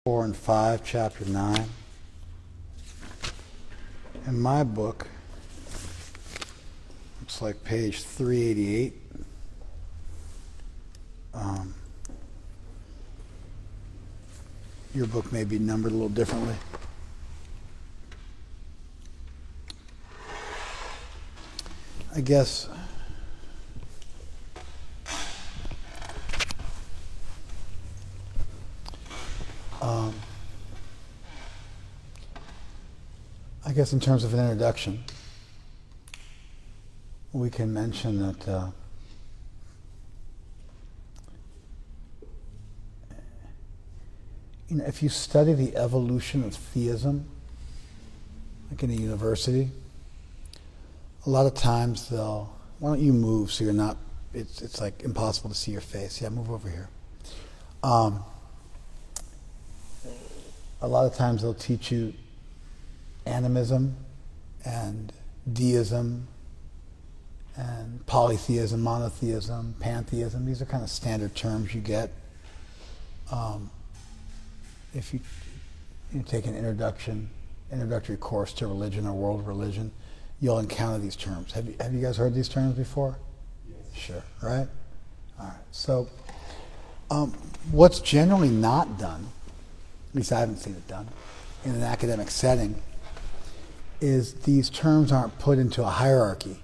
4 and 5, chapter 9. In my book, it's like page 388. Your book may be numbered a little differently. I guess in terms of an introduction, we can mention that if you study the evolution of theism, like in a university, a lot of times they'll, why don't you move so you're not, it's like impossible to see your face. Yeah, move over here. A lot of times they'll teach you Animism and deism and Polytheism, Monotheism, Pantheism. These are kind of standard terms you get. If you take an introductory course to religion or world religion, you'll encounter these terms. Have you guys heard these terms before? Yes. Sure, right? All right. So what's generally not done, at least I haven't seen it done, in an academic setting, is these terms aren't put into a hierarchy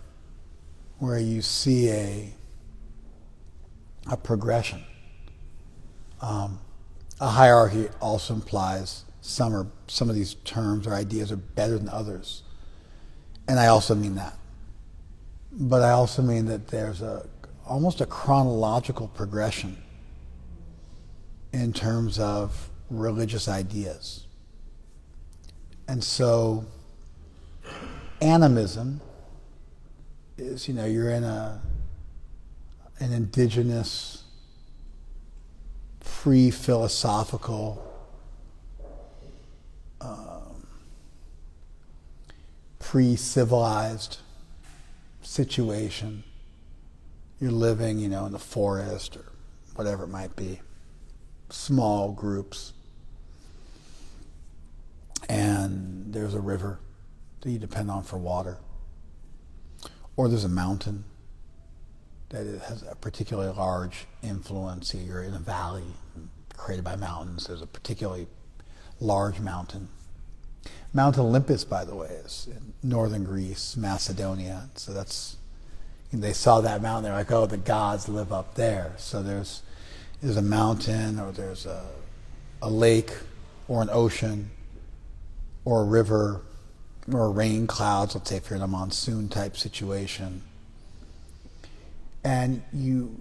where you see a progression. A hierarchy also implies some of these terms or ideas are better than others. And I also mean that. But I also mean that there's almost a chronological progression in terms of religious ideas. And so animism is, you're in an indigenous, pre-philosophical, pre-civilized situation. You're living, in the forest or whatever it might be, small groups. And there's a river that you depend on for water. Or there's a mountain that has a particularly large influence. You're in a valley created by mountains. There's a particularly large mountain. Mount Olympus, by the way, is in northern Greece, Macedonia. So they saw that mountain, they're like, oh, the gods live up there. So there's a mountain, or there's a lake, or an ocean, or a river, or rain clouds, let's say if you're in a monsoon type situation. And you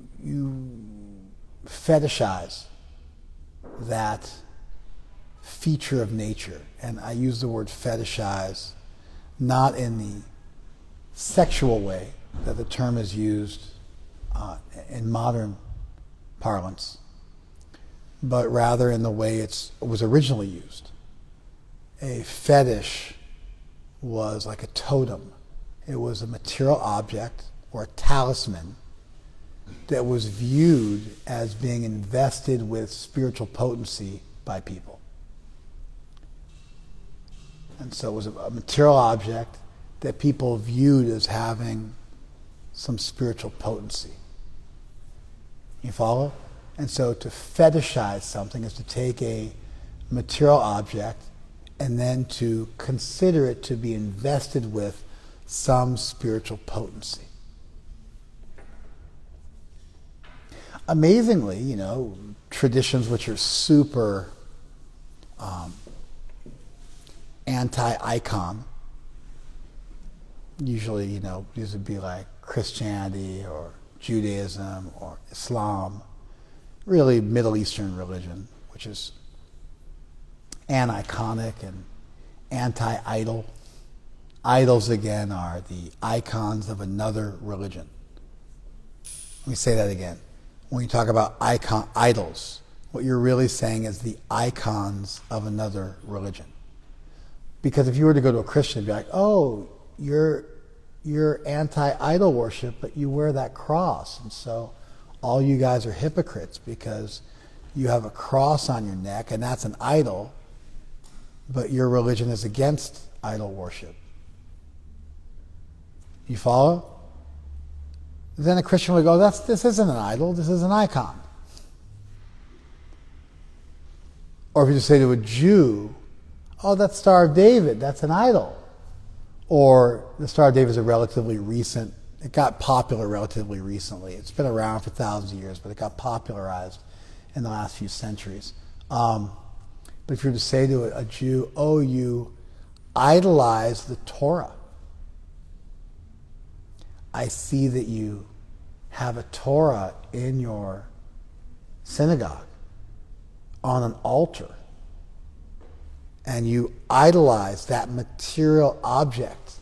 fetishize that feature of nature. And I use the word fetishize not in the sexual way that the term is used in modern parlance, but rather in the way it was originally used. A fetish was like a totem. It was a material object or a talisman that was viewed as being invested with spiritual potency by people. And so it was a material object that people viewed as having some spiritual potency. You follow? And so to fetishize something is to take a material object and then to consider it to be invested with some spiritual potency. Amazingly, traditions which are super anti-icon, usually, these would be like Christianity or Judaism or Islam, really Middle Eastern religion, which is aniconic and anti-idol. Idols, again, are the icons of another religion. Let me say that again. When you talk about idols, what you're really saying is the icons of another religion. Because if you were to go to a Christian, it'd be like, oh, you're anti-idol worship, but you wear that cross. And so all you guys are hypocrites because you have a cross on your neck, and that's an idol, but your religion is against idol worship. You follow? Then a Christian would go, this isn't an idol, this is an icon. Or if you just say to a Jew, oh, that Star of David, that's an idol. Or the Star of David is a relatively recent, it got popular relatively recently. It's been around for thousands of years, but it got popularized in the last few centuries. But if you were to say to a Jew, oh, you idolize the Torah. I see that you have a Torah in your synagogue on an altar, and you idolize that material object,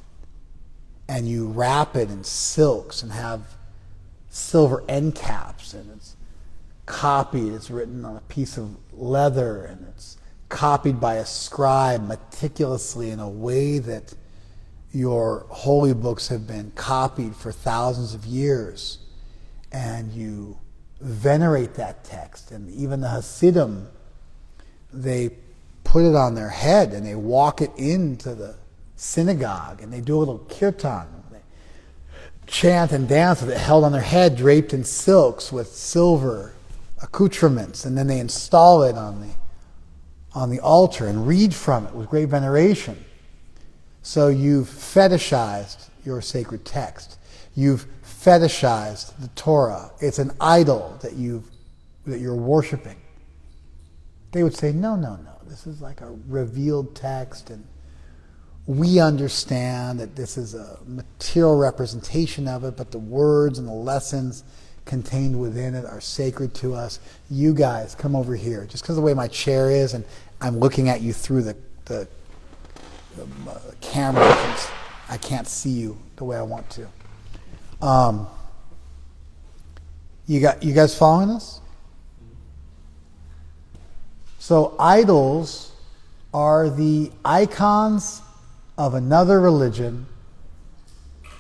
and you wrap it in silks and have silver end caps, and it's copied, it's written on a piece of leather, and it's copied by a scribe meticulously in a way that your holy books have been copied for thousands of years, and you venerate that text. And even the Hasidim, they put it on their head and they walk it into the synagogue and they do a little kirtan. They chant and dance with it held on their head, draped in silks with silver accoutrements, and then they install it on the altar and read from it with great veneration. So you've fetishized your sacred text. You've fetishized the Torah. It's an idol that you're worshiping. They would say, no. This is like a revealed text, and we understand that this is a material representation of it, but the words and the lessons contained within it are sacred to us. You guys, come over here. Just because of the way my chair is, and I'm looking at you through the camera, I can't see you the way I want to. You guys following this? So idols are the icons of another religion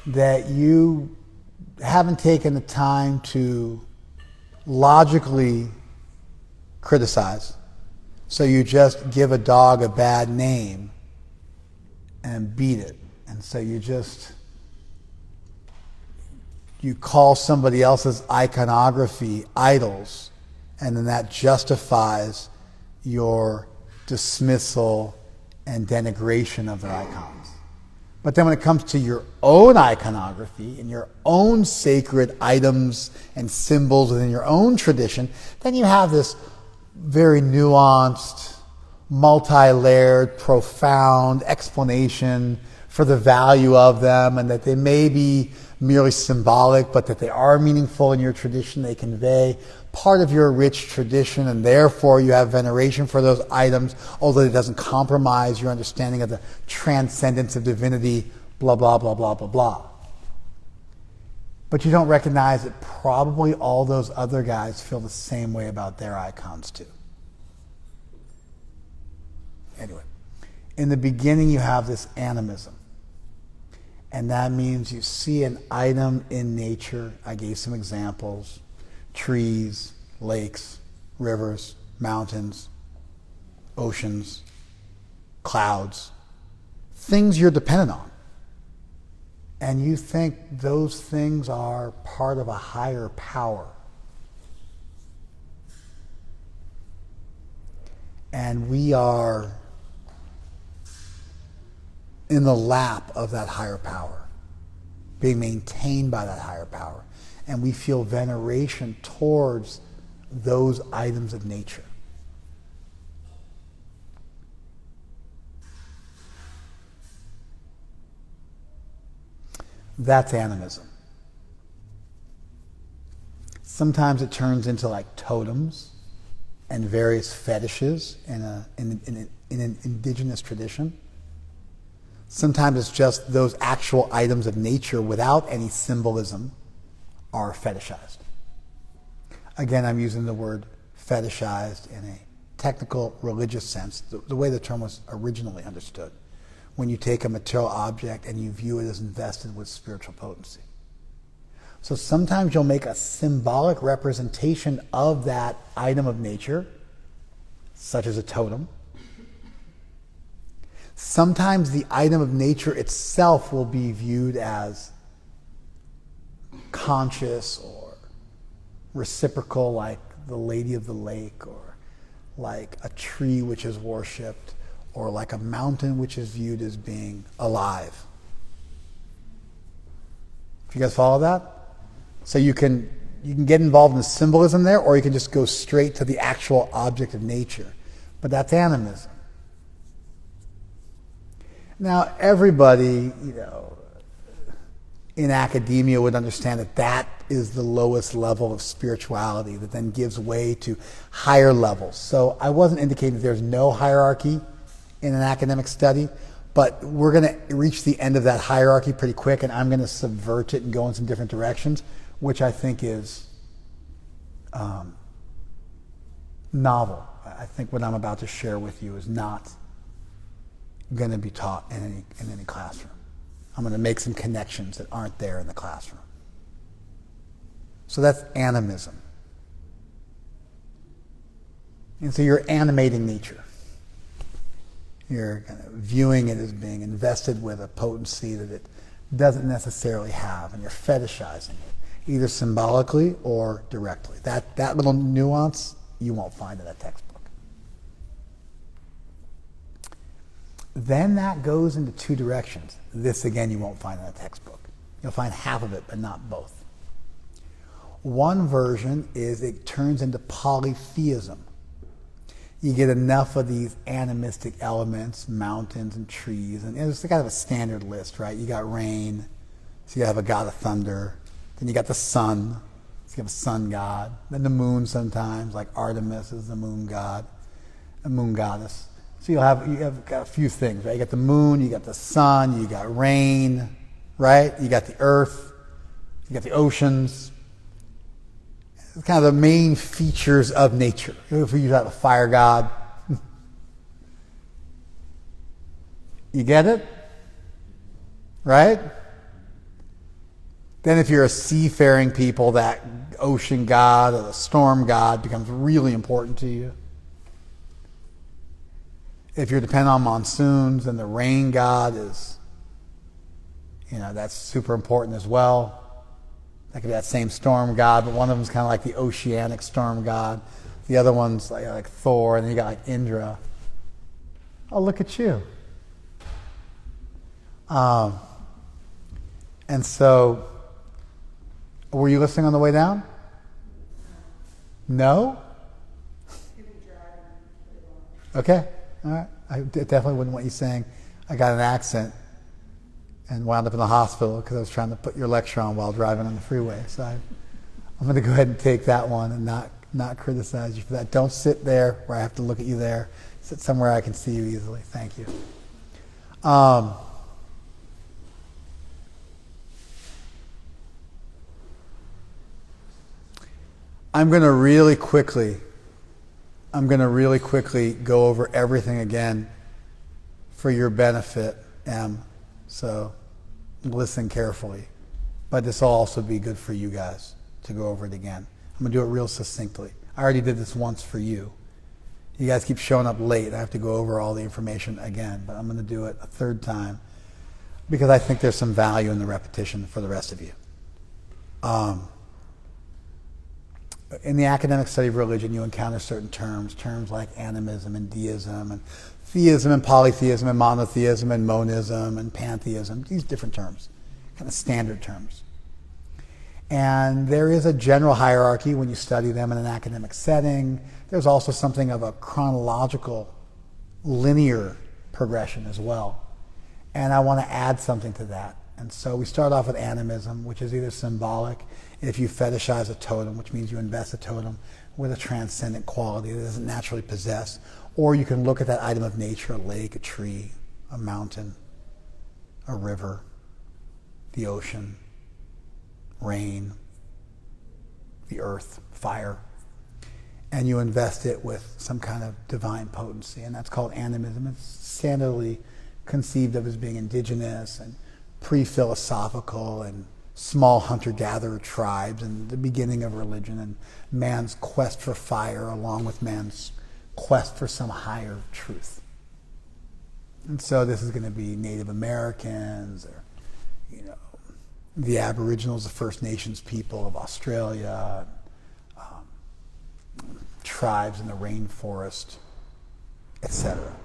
that you haven't taken the time to logically criticize. So you just give a dog a bad name and beat it. And so you call somebody else's iconography idols, and then that justifies your dismissal and denigration of their icons. But then when it comes to your own iconography and your own sacred items and symbols within your own tradition, then you have this very nuanced, multi-layered, profound explanation for the value of them, and that they may be merely symbolic, but that they are meaningful in your tradition. They convey part of your rich tradition, and therefore you have veneration for those items, although it doesn't compromise your understanding of the transcendence of divinity, blah, blah, blah, blah, blah, blah. But you don't recognize that probably all those other guys feel the same way about their icons too. Anyway, in the beginning you have this animism. And that means you see an item in nature. I gave some examples. Trees, lakes, rivers, mountains, oceans, clouds. Things you're dependent on. And you think those things are part of a higher power. And we are in the lap of that higher power, being maintained by that higher power. And we feel veneration towards those items of nature. That's animism. Sometimes it turns into like totems and various fetishes in an indigenous tradition. Sometimes it's just those actual items of nature without any symbolism are fetishized. Again, I'm using the word fetishized in a technical religious sense, the way the term was originally understood. When you take a material object and you view it as invested with spiritual potency. So sometimes you'll make a symbolic representation of that item of nature, such as a totem. Sometimes the item of nature itself will be viewed as conscious or reciprocal, like the Lady of the Lake, or like a tree which is worshipped, or like a mountain which is viewed as being alive. Do you guys follow that? So you can get involved in the symbolism there, or you can just go straight to the actual object of nature. But that's animism. Now, everybody, in academia would understand that that is the lowest level of spirituality that then gives way to higher levels. So I wasn't indicating that there's no hierarchy in an academic study, but we're going to reach the end of that hierarchy pretty quick, and I'm going to subvert it and go in some different directions, which I think is novel. I think what I'm about to share with you is not going to be taught in any classroom. I'm going to make some connections that aren't there in the classroom. So that's animism. And so you're animating nature. You're kind of viewing it as being invested with a potency that it doesn't necessarily have, and you're fetishizing it, either symbolically or directly. That little nuance you won't find in a textbook. Then that goes into two directions. This, again, you won't find in a textbook. You'll find half of it, but not both. One version is it turns into polytheism. You get enough of these animistic elements, mountains and trees, and it's kind of a standard list, right? You got rain, so you have a god of thunder. Then you got the sun, so you have a sun god. Then the moon sometimes, like Artemis is the moon god, a moon goddess. So you have got a few things, right? You got the moon, you got the sun, you got rain, right? You got the earth, you got the oceans. It's kind of the main features of nature. If we have a fire god, you get it? Right? Then if you're a seafaring people, that ocean god or the storm god becomes really important to you. If you're dependent on monsoons, then the rain god is, that's super important as well. That could be that same storm god, but one of them is kind of like the oceanic storm god. The other one's like Thor, and then you got like Indra. Oh, look at you. And so, were you listening on the way down? No? Okay. All right. I definitely wouldn't want you saying, I got an accent and wound up in the hospital because I was trying to put your lecture on while driving on the freeway. So I'm going to go ahead and take that one and not criticize you for that. Don't sit there where I have to look at you there. Sit somewhere I can see you easily. Thank you. I'm going to really quickly go over everything again for your benefit, Em. So listen carefully. But this will also be good for you guys to go over it again. I'm going to do it real succinctly. I already did this once for you. You guys keep showing up late. I have to go over all the information again, but I'm going to do it a third time because I think there's some value in the repetition for the rest of you. In the academic study of religion, you encounter certain terms like animism and deism and theism and polytheism and monotheism and monism and pantheism, these different terms, kind of standard terms. And there is a general hierarchy when you study them in an academic setting. There's also something of a chronological, linear progression as well. And I want to add something to that. And so we start off with animism, which is either symbolic, if you fetishize a totem, which means you invest a totem with a transcendent quality that it doesn't naturally possess, or you can look at that item of nature, a lake, a tree, a mountain, a river, the ocean, rain, the earth, fire, and you invest it with some kind of divine potency, and that's called animism. It's standardly conceived of as being indigenous and pre-philosophical and small hunter-gatherer tribes and the beginning of religion and man's quest for fire along with man's quest for some higher truth. And so this is going to be Native Americans or, the Aboriginals, the First Nations people of Australia, tribes in the rainforest, etc.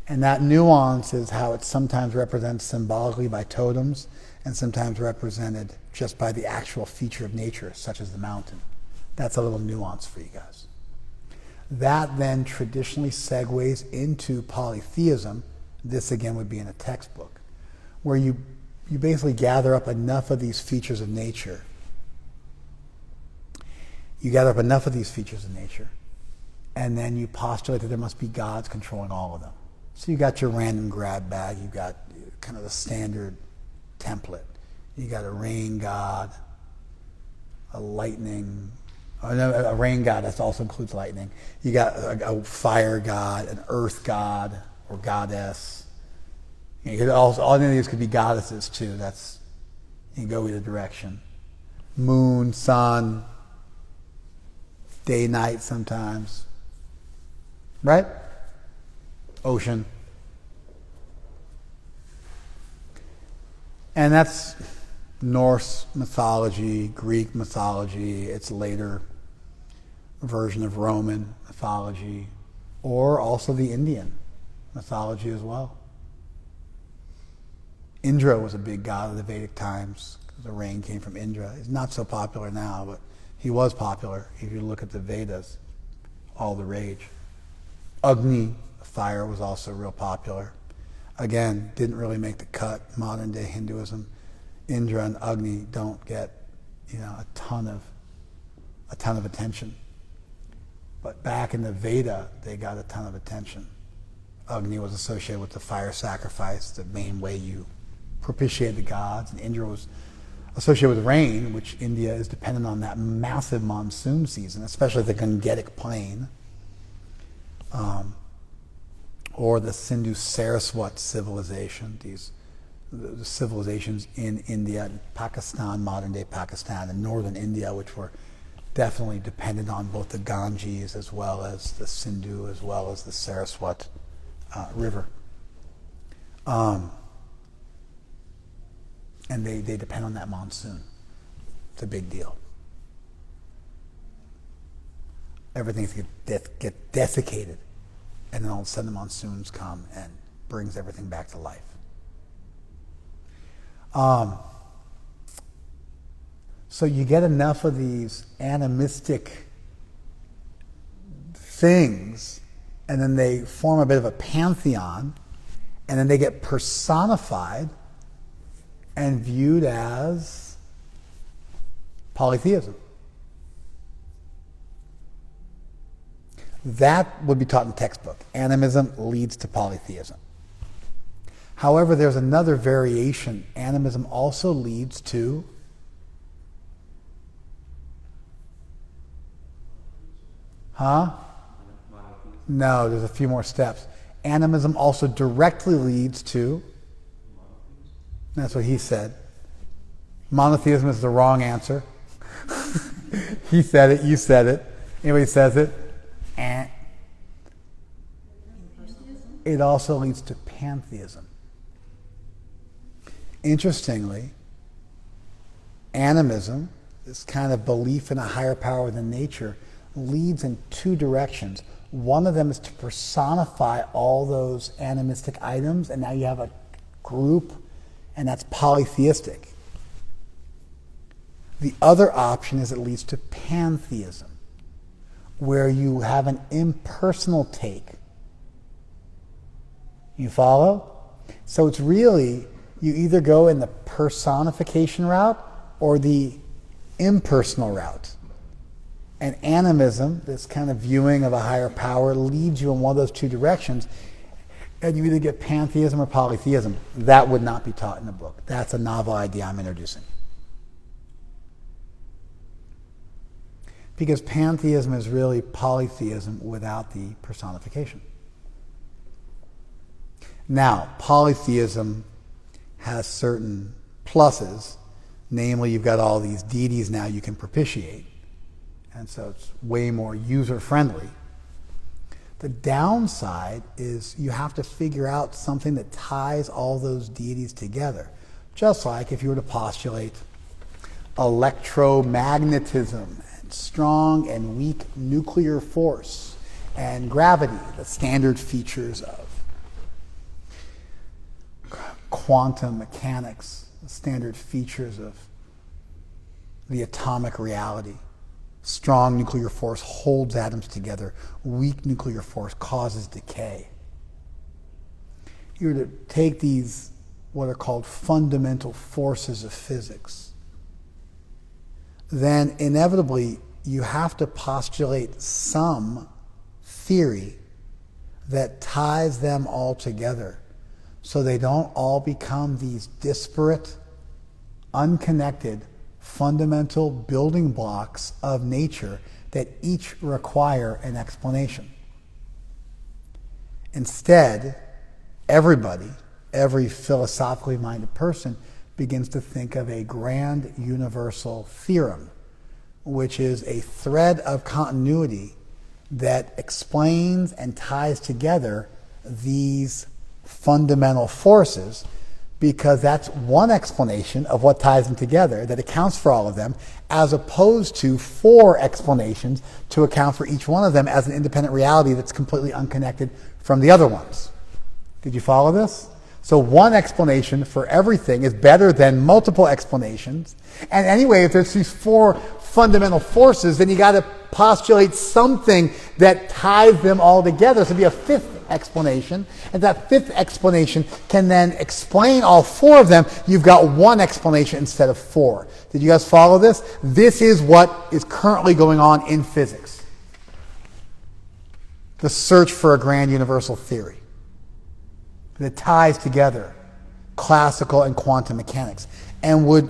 And that nuance is how it's sometimes represented symbolically by totems and sometimes represented just by the actual feature of nature, such as the mountain. That's a little nuance for you guys. That then traditionally segues into polytheism. This again would be in a textbook, where you basically gather up enough of these features of nature. You gather up enough of these features of nature, and then you postulate that there must be gods controlling all of them. So you got your random grab bag, you got kind of the standard template. You got a rain god, a lightning, a rain god that also includes lightning. You got a fire god, an earth god or goddess. You could also, all of these could be goddesses too. You can go either direction. Moon, sun, day, night sometimes. Right? Ocean. And that's Norse mythology, Greek mythology, its later version of Roman mythology, or also the Indian mythology as well. Indra was a big god of the Vedic times because the rain came from Indra. He's not so popular now, but he was popular. If you look at the Vedas, all the rage. Agni, fire, was also real popular. Again, didn't really make the cut. Modern day Hinduism, Indra and Agni don't get, a ton of attention. But back in the Veda, they got a ton of attention. Agni was associated with the fire sacrifice, the main way you propitiate the gods, and Indra was associated with rain, which India is dependent on that massive monsoon season, especially the Gangetic Plain. Or the Sindhu-Saraswat civilization, the civilizations in India, Pakistan, modern-day Pakistan, and northern India, which were definitely dependent on both the Ganges as well as the Sindhu, as well as the Saraswat River. And they depend on that monsoon. It's a big deal. Everything's get desiccated. And then all of a sudden the monsoons come and brings everything back to life. So you get enough of these animistic things, and then they form a bit of a pantheon, and then they get personified and viewed as polytheism. That would be taught in the textbook. Animism leads to polytheism. However, there's another variation. Animism also leads to No, there's a few more steps. Animism also directly leads to, that's what he said. Monotheism is the wrong answer. He said it, you said it. Anybody says it? It also leads to pantheism. Interestingly, animism, this kind of belief in a higher power than nature, leads in two directions. One of them is to personify all those animistic items, and now you have a group, and that's polytheistic. The other option is it leads to pantheism, where you have an impersonal take. You follow? So it's really, you either go in the personification route or the impersonal route. And animism, this kind of viewing of a higher power, leads you in one of those two directions, and you either get pantheism or polytheism. That would not be taught in the book. That's a novel idea I'm introducing. Because pantheism is really polytheism without the personification. Now, polytheism has certain pluses. Namely, you've got all these deities now you can propitiate. And so it's way more user-friendly. The downside is you have to figure out something that ties all those deities together. Just like if you were to postulate electromagnetism and strong and weak nuclear force and gravity, the standard features of quantum mechanics, the standard features of the atomic reality. Strong nuclear force holds atoms together. Weak nuclear force causes decay. You're to take these, what are called fundamental forces of physics, then inevitably you have to postulate some theory that ties them all together so they don't all become these disparate, unconnected, fundamental building blocks of nature that each require an explanation. Instead, every philosophically minded person begins to think of a grand universal theorem, which is a thread of continuity that explains and ties together these fundamental forces, because that's one explanation of what ties them together that accounts for all of them, as opposed to 4 explanations to account for each one of them as an independent reality that's completely unconnected from the other ones. Did you follow this? So one explanation for everything is better than multiple explanations. And anyway, if there's these 4 fundamental forces, then you got to postulate something that ties them all together. So it'd be a 5th explanation, and that 5th explanation can then explain all 4 of them. You've got one explanation instead of 4. Did you guys follow this? This is what is currently going on in physics. The search for a grand universal theory that ties together classical and quantum mechanics and would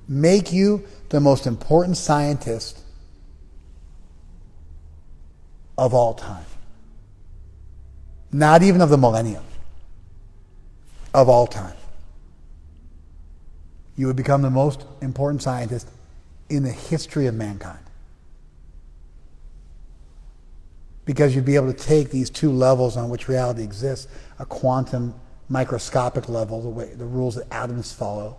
make you the most important scientist of all time. Not even of the millennium, of all time. You would become the most important scientist in the history of mankind. Because you'd be able to take these 2 levels on which reality exists, a quantum microscopic level, the rules that atoms follow,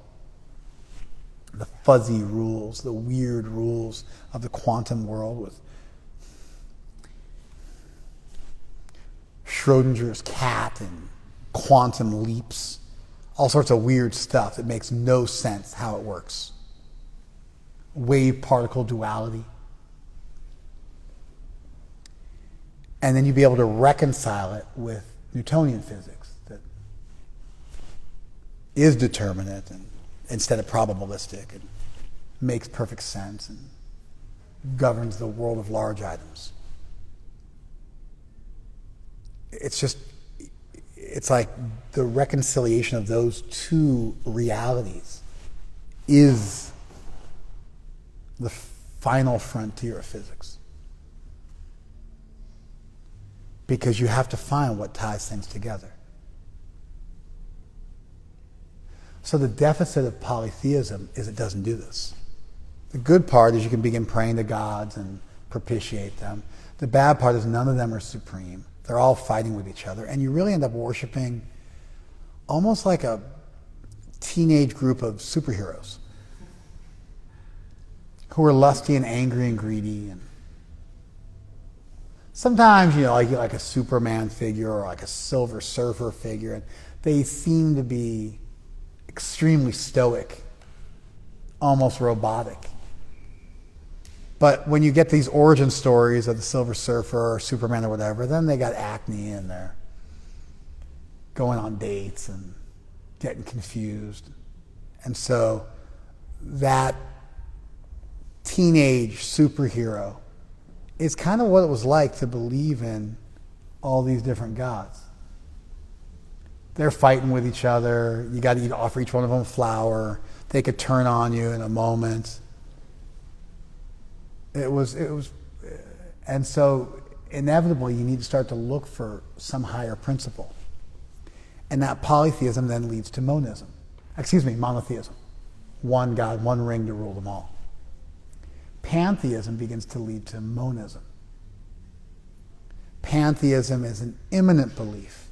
the fuzzy rules, the weird rules of the quantum world with Schrodinger's cat and quantum leaps, all sorts of weird stuff that makes no sense how it works. Wave-particle duality. And then you'd be able to reconcile it with Newtonian physics that is determinate and instead of probabilistic and makes perfect sense and governs the world of large items. It's like the reconciliation of those 2 realities is the final frontier of physics. Because you have to find what ties things together. So the deficit of polytheism is it doesn't do this. The good part is you can begin praying to gods and propitiate them. The bad part is none of them are supreme. They're all fighting with each other. And you really end up worshiping almost like a teenage group of superheroes who are lusty and angry and greedy. And sometimes, like a Superman figure or like a Silver Surfer figure, and they seem to be extremely stoic, almost robotic. But when you get these origin stories of the Silver Surfer or Superman or whatever, then they got acne and they're going on dates and getting confused. And so that teenage superhero is kind of what it was like to believe in all these different gods. They're fighting with each other. You got to offer each one of them a flower. They could turn on you in a moment. It was, and so inevitably you need to start to look for some higher principle. And that polytheism then leads to monotheism. one God, one ring to rule them all. Pantheism begins to lead to monism. Pantheism is an immanent belief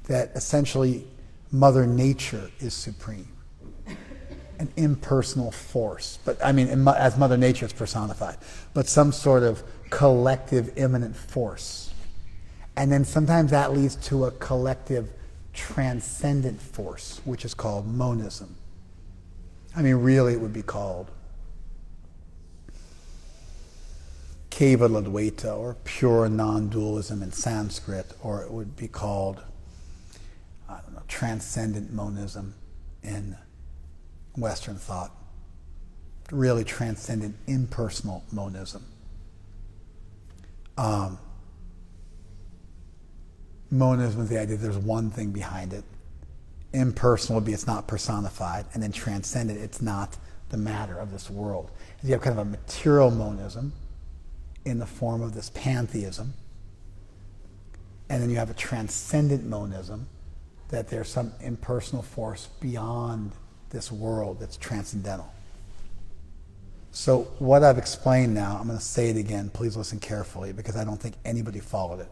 that essentially Mother Nature is supreme, an impersonal force. But I mean, as Mother Nature, it's personified, but some sort of collective immanent force. And then sometimes that leads to a collective transcendent force, which is called monism. I mean, really it would be called Kevala Dvaita, or pure non-dualism in Sanskrit, or it would be called, I don't know, transcendent monism in Western thought. Really transcendent impersonal monism. Monism is the idea that there's one thing behind it. Impersonal would be it's not personified, and then transcendent, it's not the matter of this world. You have kind of a material monism in the form of this pantheism, and then you have a transcendent monism, that there's some impersonal force beyond this world that's transcendental. So what I've explained now, I'm going to say it again, please listen carefully, because I don't think anybody followed it.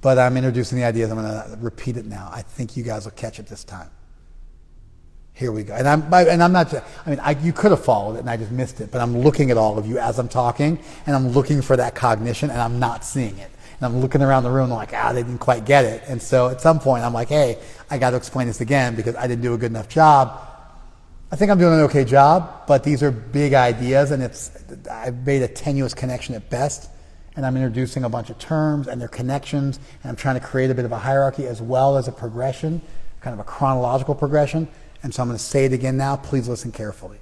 But I'm introducing the ideas, I'm going to repeat it now. I think you guys will catch it this time. Here we go. And I'm not, I mean, you could have followed it and I just missed it, but I'm looking at all of you as I'm talking, and I'm looking for that cognition, and I'm not seeing it. And I'm looking around the room, and I'm like, they didn't quite get it. And so at some point, I'm like, hey, I got to explain this again because I didn't do a good enough job. I think I'm doing an okay job, but these are big ideas, and I've made a tenuous connection at best, and I'm introducing a bunch of terms and their connections, and I'm trying to create a bit of a hierarchy as well as a progression, kind of a chronological progression. And so I'm going to say it again now. Please listen carefully.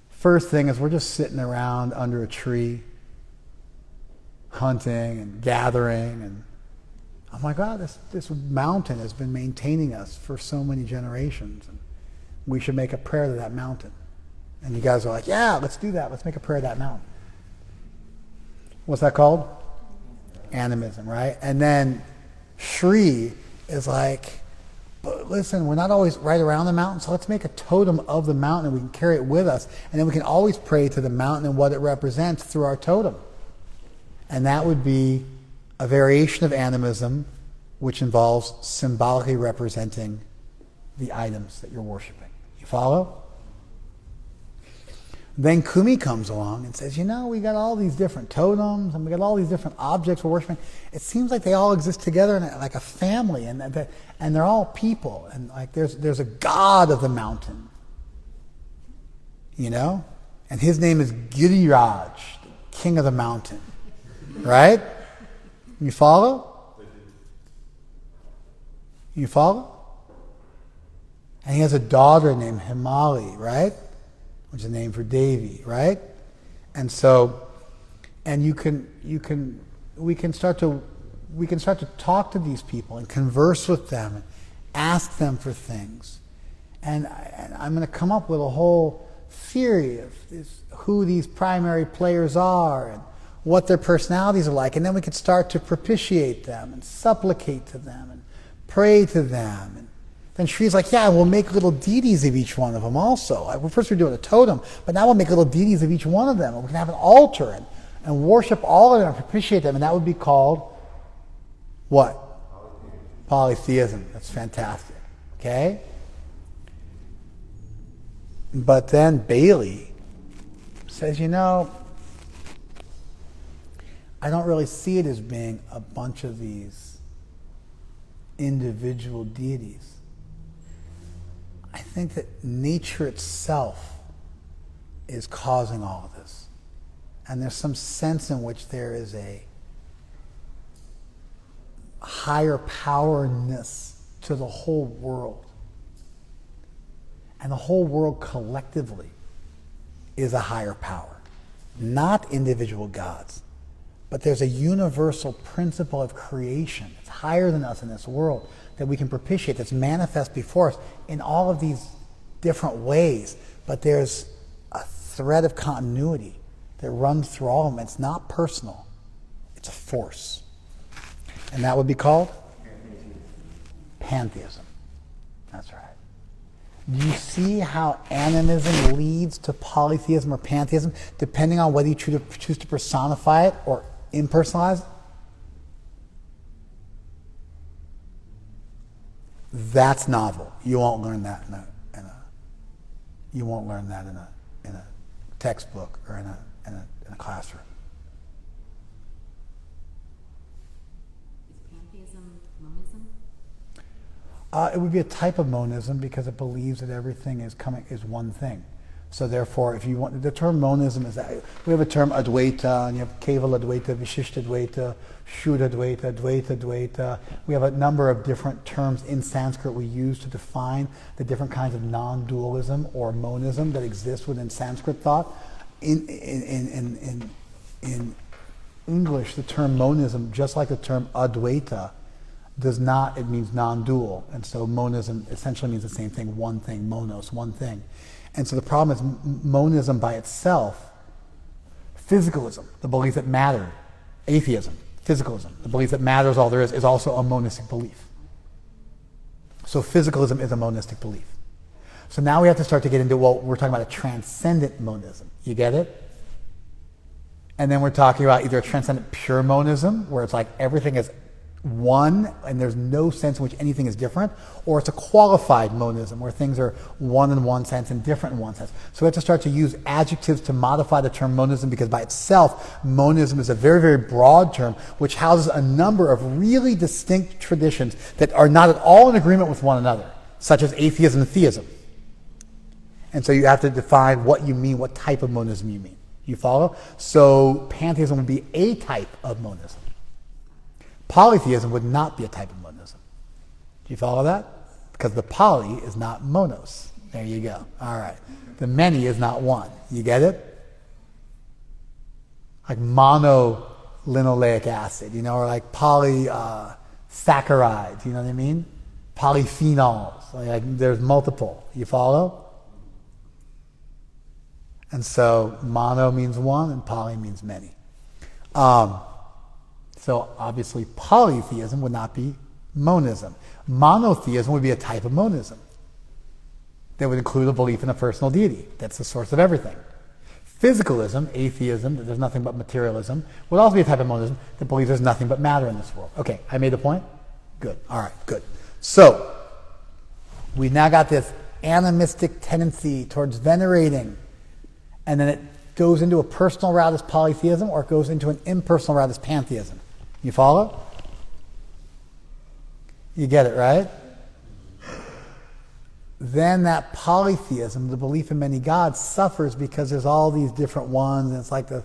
First thing is we're just sitting around under a tree, hunting and gathering, and I'm like, this mountain has been maintaining us for so many generations, and we should make a prayer to that mountain. And you guys are like, yeah, let's do that. Let's make a prayer to that mountain. What's that called? Animism, right? And then Shri is like, but listen, we're not always right around the mountain, so let's make a totem of the mountain and we can carry it with us. And then we can always pray to the mountain and what it represents through our totem. And that would be a variation of animism which involves symbolically representing the items that you're worshiping. You follow? Then Kumi comes along and says, we got all these different totems and we got all these different objects we're worshiping. It seems like they all exist together in like a family, and they're all people, and like there's a god of the mountain, and his name is Giriraj, king of the mountain, right? You follow? You follow? And he has a daughter named Himali, right? Which is a name for Devi, right? And so, and we can start to talk to these people and converse with them and ask them for things. And I'm going to come up with a whole theory of who these primary players are and what their personalities are like. And then we can start to propitiate them and supplicate to them and pray to them. And then Shri's like, yeah, we'll make little deities of each one of them also. First we're doing a totem, but now we'll make little deities of each one of them. And we can have an altar and worship all of them and propitiate them. And that would be called what? Polytheism. That's fantastic. Okay? But then Bailey says, I don't really see it as being a bunch of these individual deities. I think that nature itself is causing all of this. And there's some sense in which there is a higher powerness to the whole world. And the whole world collectively is a higher power. Not individual gods. But there's a universal principle of creation that's higher than us in this world that we can propitiate, that's manifest before us in all of these different ways. But there's a thread of continuity that runs through all of them. It's not personal. It's a force. And that would be called? Pantheism. That's right. Do you see how animism leads to polytheism or pantheism, depending on whether you choose to personify it or impersonalize it? That's novel. You won't learn that in a textbook or in a classroom. Is pantheism monism? It would be a type of monism because it believes that everything is one thing. So therefore, if you want, the term monism is that we have a term Advaita, and you have Kevala Advaita, Vishishta Advaita, Shuddha Advaita, Dvaita Advaita. We have a number of different terms in Sanskrit we use to define the different kinds of non-dualism or monism that exist within Sanskrit thought. In English, the term monism, just like the term Advaita, it means non-dual. And so monism essentially means the same thing, one thing, monos, one thing. And so the problem is monism by itself, physicalism, the belief that matter, atheism, physicalism, the belief that matter is all there is also a monistic belief. So physicalism is a monistic belief. So now we have to start to get into, we're talking about a transcendent monism. You get it? And then we're talking about either a transcendent pure monism, where it's like everything is one and there's no sense in which anything is different, or it's a qualified monism where things are one in one sense and different in one sense. So we have to start to use adjectives to modify the term monism, because by itself monism is a very, very broad term which houses a number of really distinct traditions that are not at all in agreement with one another, such as atheism and theism. And so you have to define what you mean, what type of monism you mean. You follow? So pantheism would be a type of monism. Polytheism would not be a type of monism. Do you follow that? Because the poly is not monos. There you go. All right. The many is not one. You get it? Like monolinoleic acid, or like polysaccharides, you know what I mean? Polyphenols. Like there's multiple. You follow? And so mono means one and poly means many. So obviously polytheism would not be monism. Monotheism would be a type of monism that would include a belief in a personal deity. That's the source of everything. Physicalism, atheism, that there's nothing but materialism, would also be a type of monism that believes there's nothing but matter in this world. Okay, I made the point? Good. All right, good. So we now got this animistic tendency towards venerating, and then it goes into a personal route as polytheism, or it goes into an impersonal route as pantheism. You follow? You get it, right? Then that polytheism, the belief in many gods, suffers because there's all these different ones, and it's like the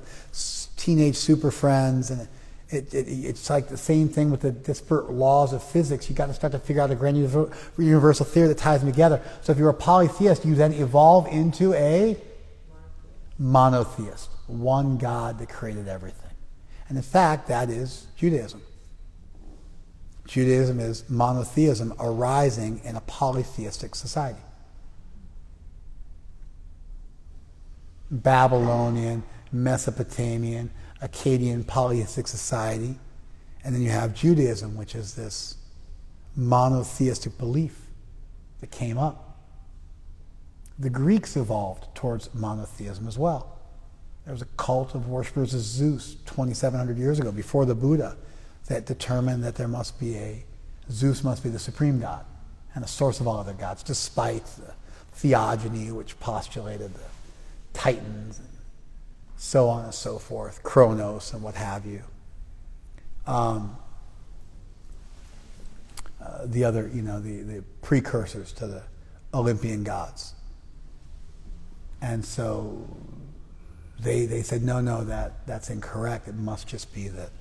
teenage super friends, and it's like the same thing with the disparate laws of physics. You've got to start to figure out a grand universal theory that ties them together. So if you're a polytheist, you then evolve into a monotheist, one God that created everything. And in fact, that is Judaism. Judaism is monotheism arising in a polytheistic society. Babylonian, Mesopotamian, Akkadian polytheistic society. And then you have Judaism, which is this monotheistic belief that came up. The Greeks evolved towards monotheism as well. There was a cult of worshippers of Zeus 2,700 years ago, before the Buddha, that determined that Zeus must be the supreme god and the source of all other gods, despite the theogony which postulated the Titans and so on and so forth, Kronos and what have you. The other, the precursors to the Olympian gods. And so they said, no, that's incorrect. It must just be that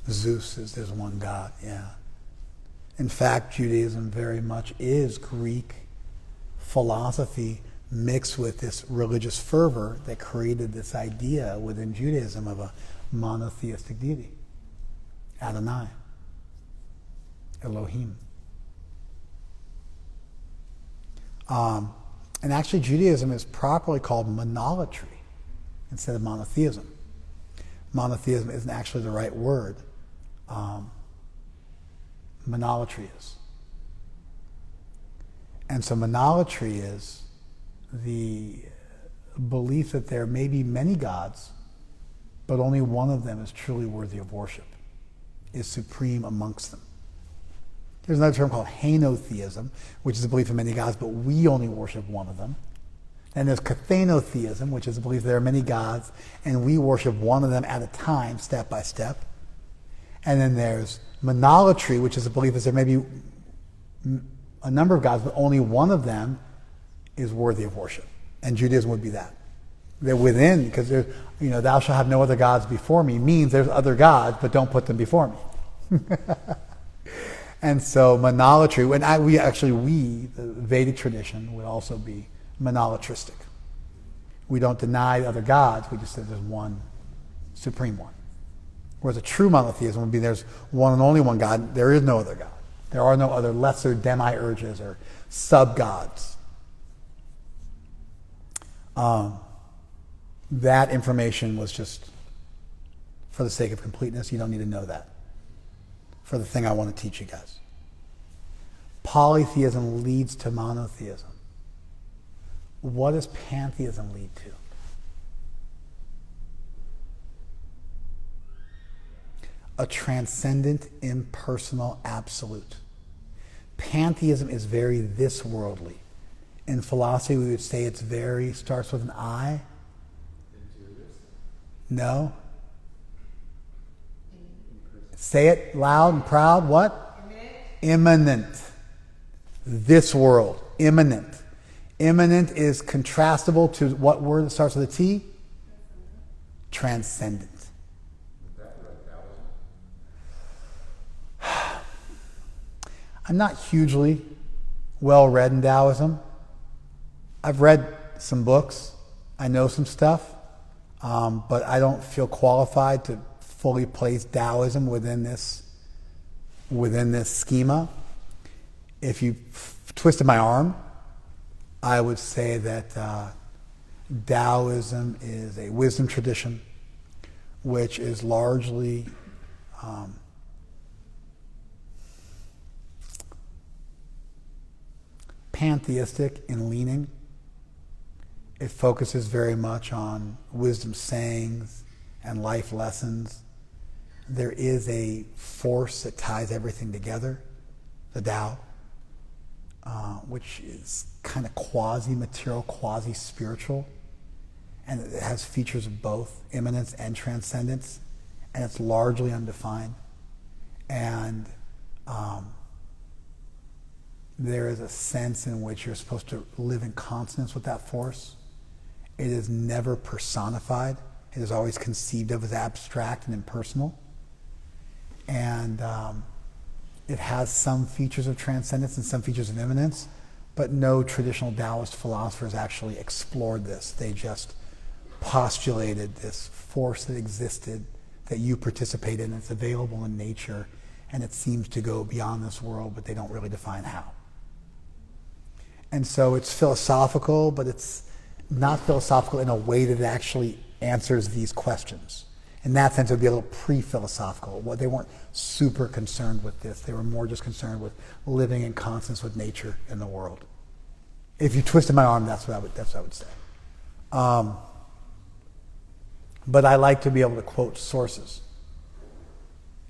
Zeus there's one God, yeah. In fact, Judaism very much is Greek philosophy mixed with this religious fervor that created this idea within Judaism of a monotheistic deity. Adonai, Elohim. And actually Judaism is properly called monolatry instead of monotheism. Monotheism isn't actually the right word. Monolatry is. And so monolatry is the belief that there may be many gods, but only one of them is truly worthy of worship, is supreme amongst them. There's another term called henotheism, which is a belief in many gods, but we only worship one of them. And there's kathenotheism, which is a belief that there are many gods, and we worship one of them at a time, step by step. And then there's monolatry, which is a belief that there may be a number of gods, but only one of them is worthy of worship. And Judaism would be that. They're within, because thou shalt have no other gods before me, means there's other gods, but don't put them before me. And so monolatry, the Vedic tradition would also be monolatristic. We don't deny other gods, we just say there's one supreme one. Whereas a true monotheism would be there's one and only one God, there is no other God. There are no other lesser demiurges or sub-gods. That information was just for the sake of completeness. You don't need to know that for the thing I want to teach you guys. Polytheism leads to monotheism. What does pantheism lead to? A transcendent, impersonal absolute. Pantheism is very this worldly. In philosophy, we would say it's very, starts with an I. No. Say it loud and proud. What? Immanent. This world. Immanent. Immanent is contrastable to what word that starts with a T? Transcendent. I'm not hugely well read in Taoism. I've read some books. I know some stuff. But I don't feel qualified to fully place Taoism within this schema. If you twisted my arm, I would say that Taoism is a wisdom tradition which is largely pantheistic in leaning. It focuses very much on wisdom sayings and life lessons. There is a force that ties everything together, the Tao, which is kind of quasi-material, quasi-spiritual, and it has features of both immanence and transcendence, and it's largely undefined. And there is a sense in which you're supposed to live in consonance with that force. It is never personified. It is always conceived of as abstract and impersonal. And it has some features of transcendence and some features of immanence, but no traditional Taoist philosophers actually explored this. They just postulated this force that existed, that you participate in. It's available in nature, and it seems to go beyond this world, but they don't really define how. And so it's philosophical, but it's not philosophical in a way that it actually answers these questions. In that sense, it would be a little pre-philosophical. Well, they weren't super concerned with this. They were more just concerned with living in consonance with nature and the world. If you twisted my arm, that's what I would say. But I like to be able to quote sources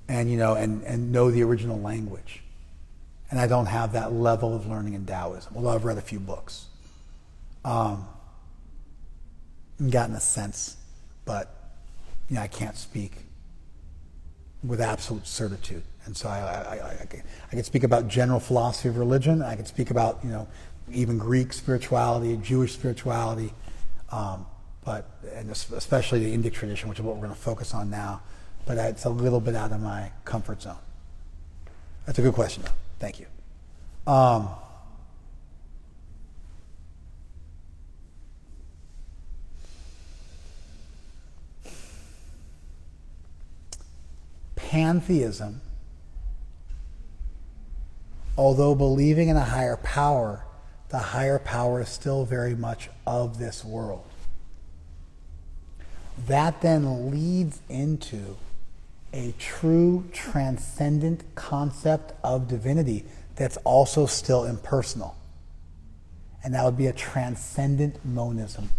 and know the original language. And I don't have that level of learning in Taoism, although I've read a few books. And gotten a sense, but I can't speak with absolute certitude. And so I can speak about general philosophy of religion. I can speak about even Greek spirituality, Jewish spirituality, and especially the Indic tradition, which is what we're going to focus on now. But it's a little bit out of my comfort zone. That's a good question, though. Thank you. Pantheism, although believing in a higher power, the higher power is still very much of this world. That then leads into a true transcendent concept of divinity that's also still impersonal. And that would be a transcendent monism.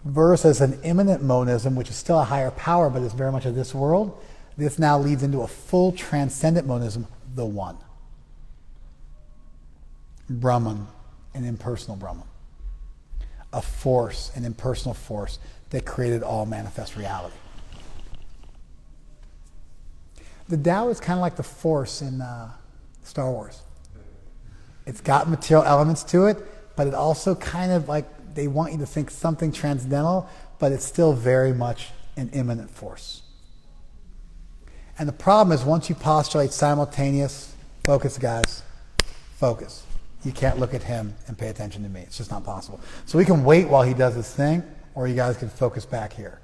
Versus an immanent monism, which is still a higher power, but is very much of this world. This now leads into a full transcendent monism, the One. Brahman, an impersonal Brahman. A force, an impersonal force that created all manifest reality. The Tao is kind of like the Force in Star Wars. It's got material elements to it, but it also kind of like, they want you to think something transcendental, but it's still very much an immanent force. And the problem is once you postulate simultaneous, focus guys, focus. You can't look at him and pay attention to me. It's just not possible. So we can wait while he does his thing, or you guys can focus back here.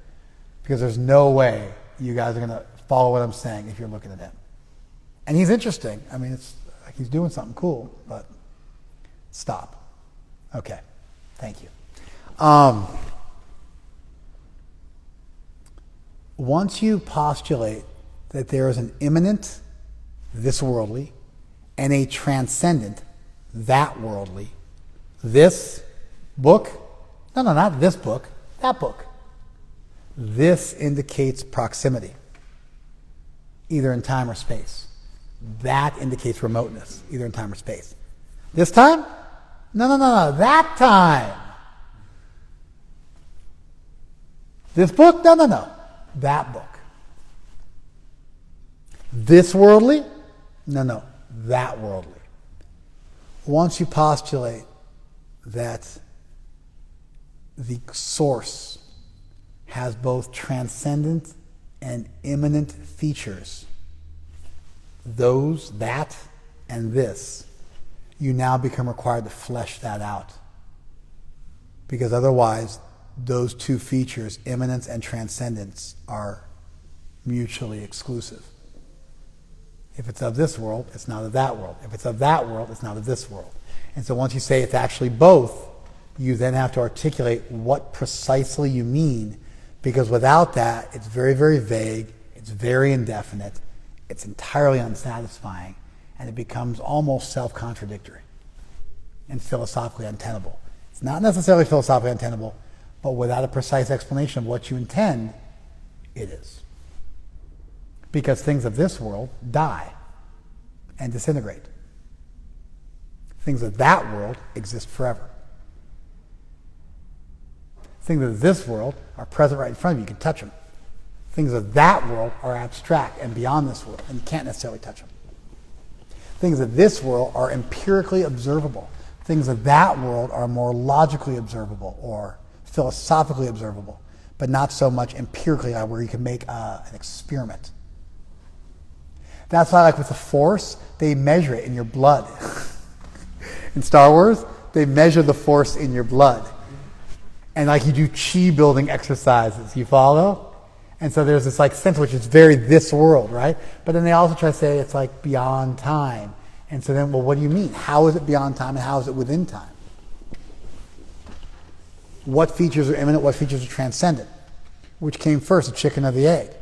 Because there's no way you guys are going to follow what I'm saying if you're looking at him. And he's interesting. I mean, it's like he's doing something cool, but stop. Okay. Thank you. Once you postulate that there is an immanent, this worldly, and a transcendent, that worldly, this book, no, not this book, that book. This indicates proximity, either in time or space. That indicates remoteness, either in time or space. This time? No, that time. This book? No. That book. This worldly? No, that worldly. Once you postulate that the source has both transcendent and immanent features, those, that, and this, you now become required to flesh that out. Because otherwise, those two features, immanence and transcendence, are mutually exclusive. If it's of this world, it's not of that world. If it's of that world, it's not of this world. And so once you say it's actually both, you then have to articulate what precisely you mean, because without that, it's very, very vague, it's very indefinite, it's entirely unsatisfying, and it becomes almost self-contradictory and philosophically untenable. It's not necessarily philosophically untenable, but without a precise explanation of what you intend, it is. Because things of this world die and disintegrate. Things of that world exist forever. Things of this world are present right in front of you. You can touch them. Things of that world are abstract and beyond this world, and you can't necessarily touch them. Things of this world are empirically observable. Things of that world are more logically observable or philosophically observable, but not so much empirically where you can make an experiment. That's why, like with the Force, they measure it in your blood. In Star Wars, they measure the Force in your blood. And like you do chi building exercises, you follow? And so there's this like sense which is very this world, right? But then they also try to say it's like beyond time. And so then, well, what do you mean? How is it beyond time and how is it within time? What features are immanent, what features are transcendent? Which came first, the chicken or the egg?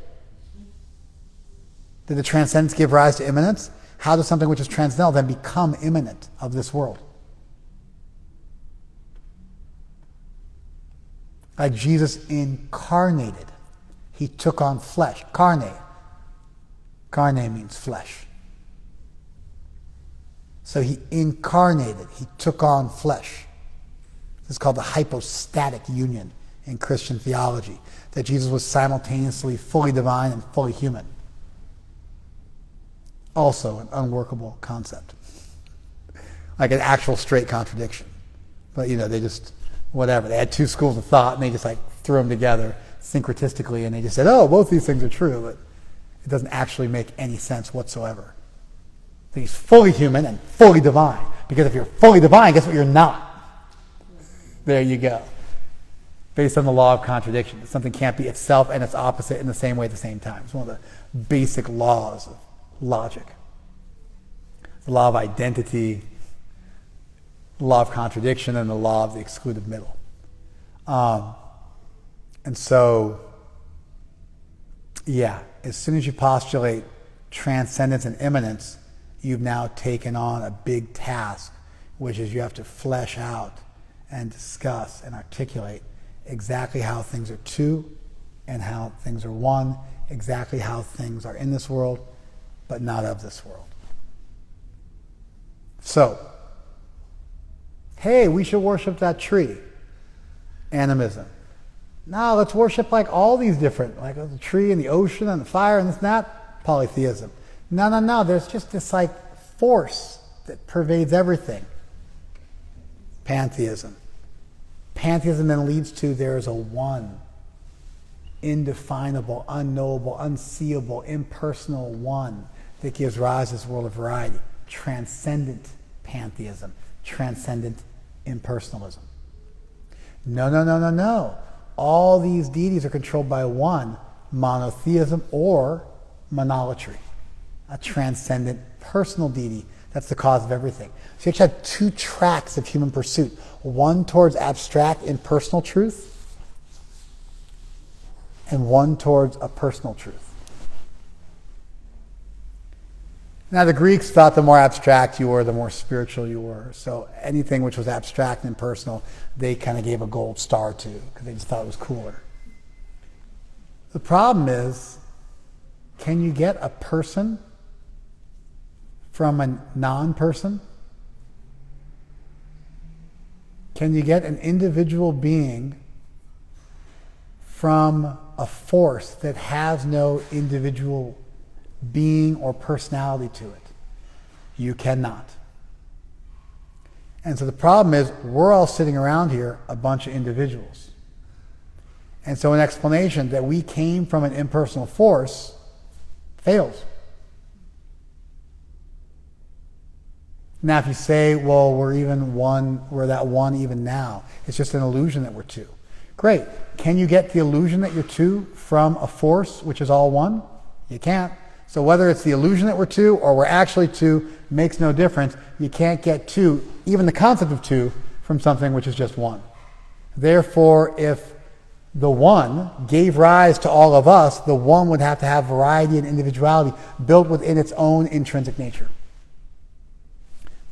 Did the transcendence give rise to immanence? How does something which is transcendental then become immanent of this world? Like Jesus incarnated. He took on flesh. Carne. Carne means flesh. So he incarnated. He took on flesh. This is called the hypostatic union in Christian theology. That Jesus was simultaneously fully divine and fully human. Also an unworkable concept. Like an actual straight contradiction. But they just, whatever. They had two schools of thought and they just like threw them together syncretistically and they just said, oh, both these things are true, but it doesn't actually make any sense whatsoever. So he's fully human and fully divine. Because if you're fully divine, guess what you're not? There you go. Based on the law of contradiction. Something can't be itself and its opposite in the same way at the same time. It's one of the basic laws of logic. The law of identity, the law of contradiction, and the law of the excluded middle. And so, as soon as you postulate transcendence and immanence, you've now taken on a big task which is you have to flesh out and discuss and articulate exactly how things are two and how things are one, exactly how things are in this world, but not of this world. So, hey, we should worship that tree. Animism. No, let's worship like all these different, like the tree and the ocean and the fire and this and that. Polytheism. No. There's just this like force that pervades everything. Pantheism. Pantheism then leads to there is a one, indefinable, unknowable, unseeable, impersonal one that gives rise to this world of variety. Transcendent pantheism. Transcendent impersonalism. No. All these deities are controlled by one, monotheism or monolatry, a transcendent personal deity. That's the cause of everything. So you actually have two tracks of human pursuit. One towards abstract impersonal truth, and one towards a personal truth. Now the Greeks thought the more abstract you were, the more spiritual you were. So anything which was abstract and impersonal, they kind of gave a gold star to, because they just thought it was cooler. The problem is, can you get a person from a non-person? Can you get an individual being from a force that has no individual being or personality to it? You cannot. And so the problem is, we're all sitting around here, a bunch of individuals. And so an explanation that we came from an impersonal force fails. Now if you say, well, we're even one, we're that one even now, it's just an illusion that we're two. Great. Can you get the illusion that you're two from a force which is all one? You can't. So whether it's the illusion that we're two or we're actually two makes no difference. You can't get two, even the concept of two, from something which is just one. Therefore, if the one gave rise to all of us, the one would have to have variety and individuality built within its own intrinsic nature.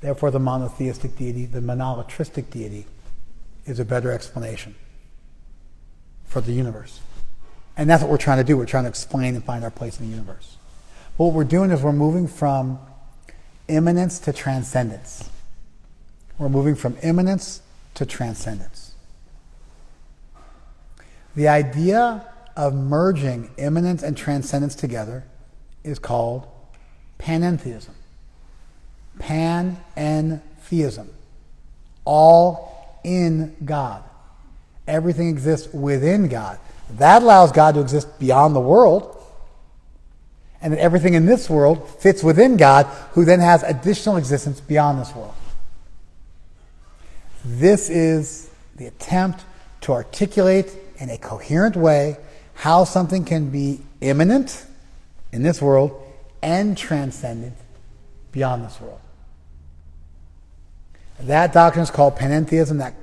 Therefore, the monotheistic deity, the monolatristic deity, is a better explanation for the universe. And that's what we're trying to do. We're trying to explain and find our place in the universe. But what we're doing is we're moving from immanence to transcendence. We're moving from immanence to transcendence. The idea of merging immanence and transcendence together is called Panentheism. Panentheism. All in God. Everything exists within God. That allows God to exist beyond the world. And that everything in this world fits within God, who then has additional existence beyond this world. This is the attempt to articulate in a coherent way how something can be immanent in this world and transcendent beyond this world. That doctrine is called Panentheism. That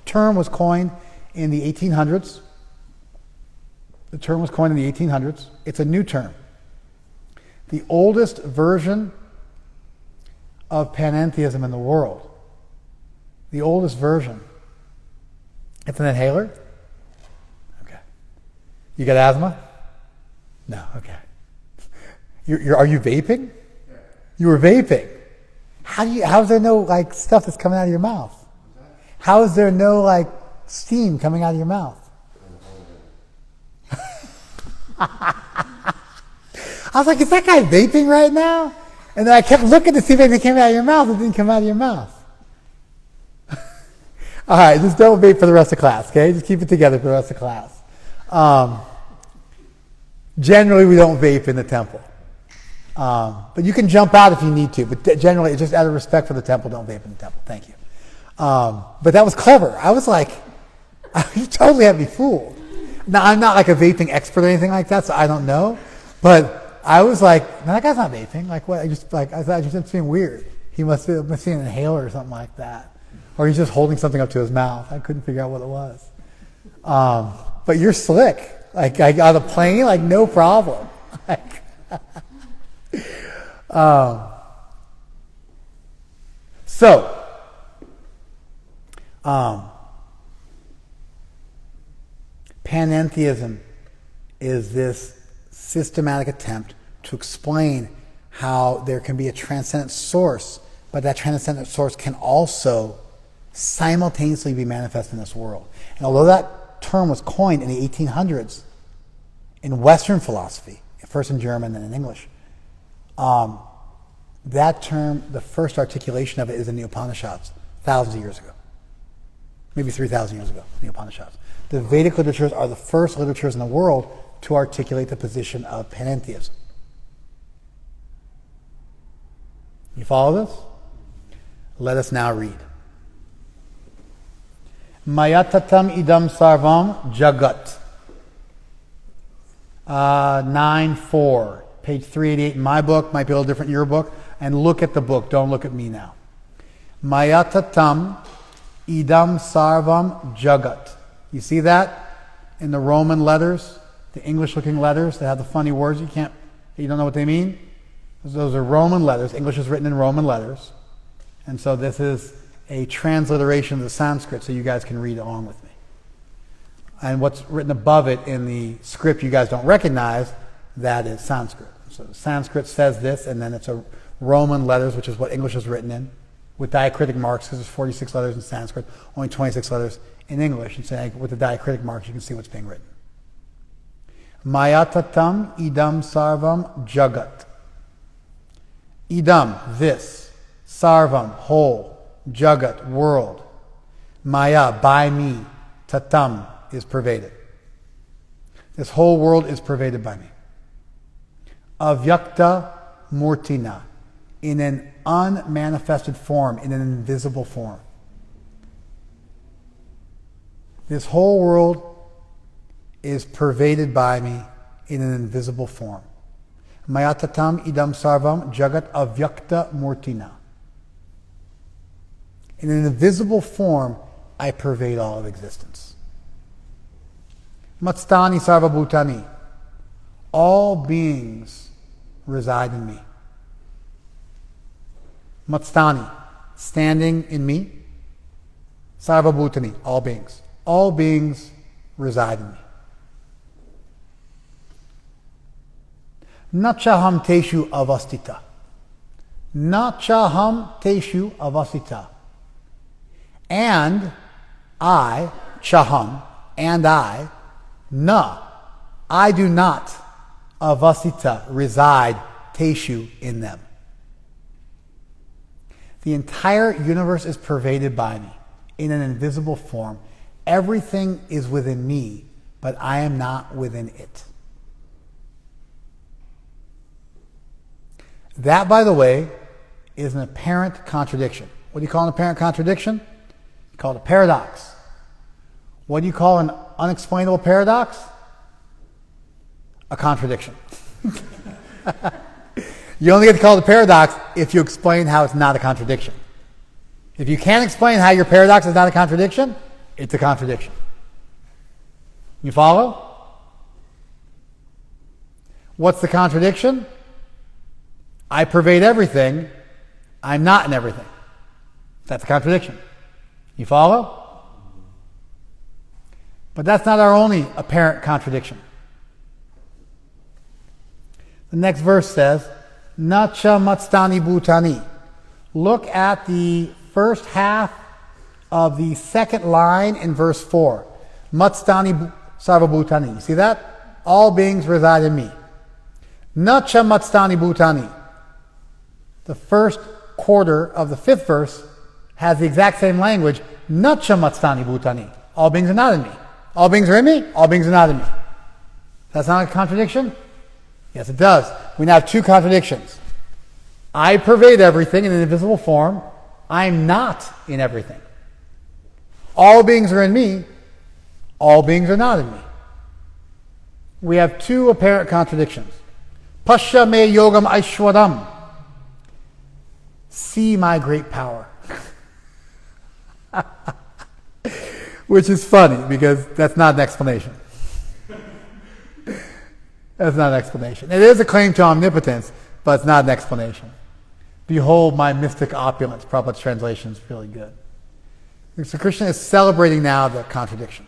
term was coined in the 1800s. The term was coined in the 1800s. It's a new term. The oldest version of Panentheism in the world. The oldest version. It's an inhaler? Okay. You got asthma? No, okay. Are you vaping? Yeah. You were vaping. How is there no like stuff that's coming out of your mouth? How is there no like steam coming out of your mouth? I was like, is that guy vaping right now? And then I kept looking to see if anything came out of your mouth. It didn't come out of your mouth. All right, just don't vape for the rest of class, okay? Just keep it together for the rest of class. Generally, we don't vape in the temple. But you can jump out if you need to. But generally, just out of respect for the temple, don't vape in the temple. Thank you. But that was clever. I was like, you totally had me fooled. Now, I'm not like a vaping expert or anything like that, so I don't know. But I was like, no, that guy's not vaping. Like what? I thought just being weird. He must be an inhaler or something like that. Or he's just holding something up to his mouth. I couldn't figure out what it was. But you're slick. Like I got a plane, like no problem. So So, Panentheism is this systematic attempt to explain how there can be a transcendent source, but that transcendent source can also simultaneously be manifest in this world. And although that term was coined in the 1800s in Western philosophy, first in German, then in English, that term, the first articulation of it is in the Upanishads, thousands of years ago. Maybe 3,000 years ago, in the Upanishads. The Vedic literatures are the first literatures in the world to articulate the position of panentheism. You follow this? Let us now read. Mayatatam idam sarvam jagat. 9.4, page 388 in my book, might be a little different in your book, and look at the book, don't look at me now. Mayatatam idam sarvam jagat. You see that in the Roman letters, the English-looking letters that have the funny words you don't know what they mean? Those are Roman letters. English is written in Roman letters. And so this is a transliteration of the Sanskrit so you guys can read along with me. And what's written above it in the script you guys don't recognize, that is Sanskrit. So Sanskrit says this, and then it's a Roman letters, which is what English is written in, with diacritic marks, because there's 46 letters in Sanskrit, only 26 letters in English. And so with the diacritic marks, you can see what's being written. Mayatatam idam sarvam jagat. Idam, this. Sarvam, whole. Jagat, world. Maya, by me. Tatam, is pervaded. This whole world is pervaded by me. Avyakta murtina, in an unmanifested form, in an invisible form. This whole world is pervaded by me in an invisible form. Mayatatam idam sarvam jagat avyakta murtina. In an invisible form, I pervade all of existence. Matstani sarvabhutani. All beings reside in me. Matstani, standing in me. Sarvabhutani, all beings. All beings reside in me. Nachaham teshu avastita. Nachaham teshu avastita. And I, chaham, and I, I do not, avasita, reside, teshu, in them. The entire universe is pervaded by me in an invisible form. Everything is within me, but I am not within it. That, by the way, is an apparent contradiction. What do you call an apparent contradiction? You call it a paradox. What do you call an unexplainable paradox? A contradiction. You only get to call it a paradox if you explain how it's not a contradiction. If you can't explain how your paradox is not a contradiction, it's a contradiction. You follow? What's the contradiction? I pervade everything. I'm not in everything. That's a contradiction. You follow? But that's not our only apparent contradiction. The next verse says, Nacha matstani bhutani. Look at the first half of the second line in verse 4. Matstani sarvabhutani. You see that? All beings reside in me. Nacha matstani bhutani. The first quarter of the fifth verse has the exact same language. Nacha matstani bhutani. All beings are not in me. All beings are in me. All beings are not in me. That's not a contradiction? Yes, it does. We now have two contradictions. I pervade everything in an invisible form. I am not in everything. All beings are in me. All beings are not in me. We have two apparent contradictions. Pasya me yogam aishwaram. See my great power. Which is funny because that's not an explanation. That's not an explanation. It is a claim to omnipotence, but it's not an explanation. Behold my mystic opulence. Prabhupada's translation is really good. So Krishna is celebrating now the contradiction.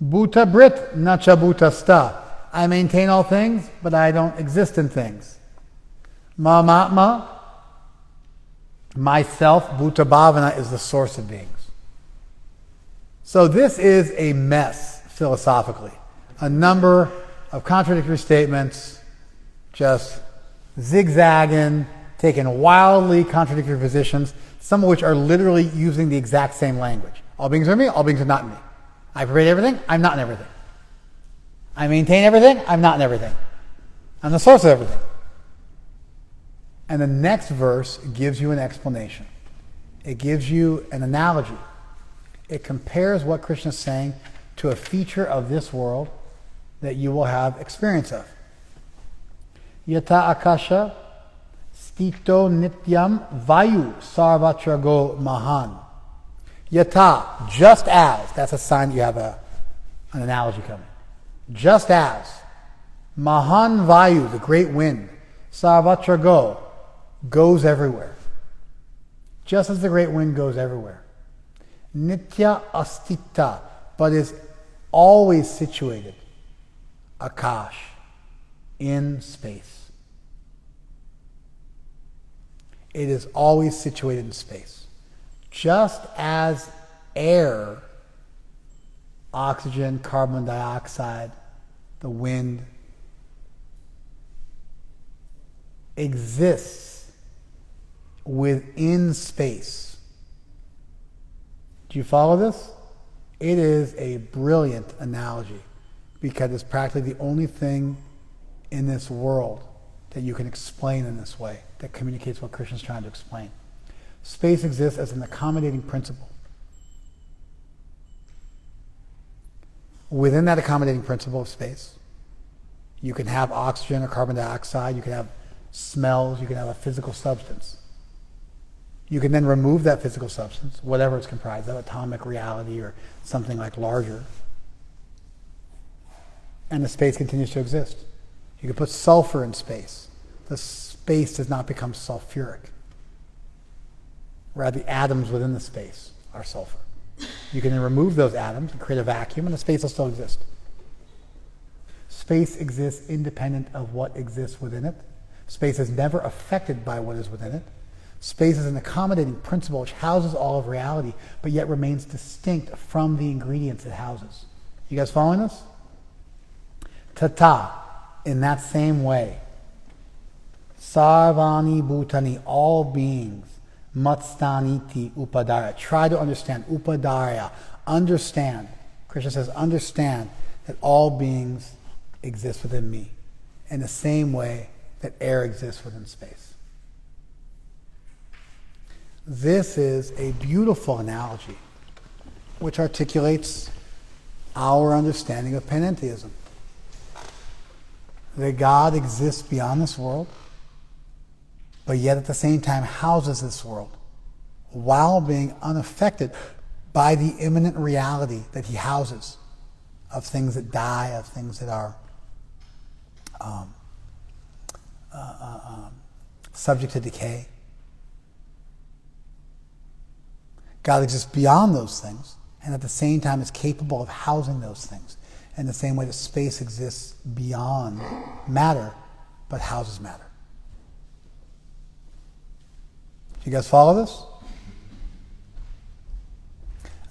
Bhuta Brit nacha bhuta sta. I maintain all things, but I don't exist in things. Mamatma, myself, bhuta bhavana, is the source of beings. So this is a mess, philosophically. A number of contradictory statements, just zigzagging, taking wildly contradictory positions, some of which are literally using the exact same language. All beings are me, all beings are not me. I pervade everything, I'm not in everything. I maintain everything, I'm not in everything. I'm the source of everything. And the next verse gives you an explanation. It gives you an analogy. It compares what Krishna is saying to a feature of this world that you will have experience of. Yata akasha stito nityam vayu sarvatrago mahan. Yata, just as, that's a sign you have an analogy coming. Just as mahan vayu, the great wind, sarvatrago, goes everywhere. Just as the great wind goes everywhere. Nitya astita, but is always situated. Akash, in space. It is always situated in space. Just as air, oxygen, carbon dioxide, the wind, exists within space. Do you follow this? It is a brilliant analogy because it's practically the only thing in this world that you can explain in this way, that communicates what Krishna is trying to explain. Space exists as an accommodating principle. Within that accommodating principle of space, you can have oxygen or carbon dioxide, you can have smells, you can have a physical substance. You can then remove that physical substance, whatever it's comprised of, atomic reality or something like larger, and the space continues to exist. You can put sulfur in space. The space does not become sulfuric. Rather, the atoms within the space are sulfur. You can then remove those atoms and create a vacuum, and the space will still exist. Space exists independent of what exists within it. Space is never affected by what is within it. Space is an accommodating principle which houses all of reality, but yet remains distinct from the ingredients it houses. You guys following this? Tata, in that same way. Sarvani bhutani, all beings. Matstaniti upadara. Try to understand. Upadarya. Understand. Krishna says, understand that all beings exist within me in the same way that air exists within space. This is a beautiful analogy which articulates our understanding of Panentheism. That God exists beyond this world, but yet at the same time houses this world while being unaffected by the immanent reality that he houses of things that die, of things that are subject to decay. God exists beyond those things, and at the same time is capable of housing those things in the same way that space exists beyond matter, but houses matter. Do you guys follow this?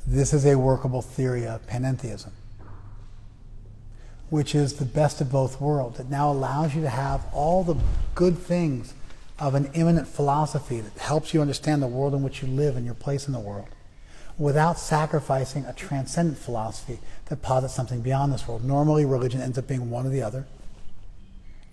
This is a workable theory of Panentheism, which is the best of both worlds. It now allows you to have all the good things of an immanent philosophy that helps you understand the world in which you live and your place in the world, without sacrificing a transcendent philosophy that posits something beyond this world. Normally, religion ends up being one or the other.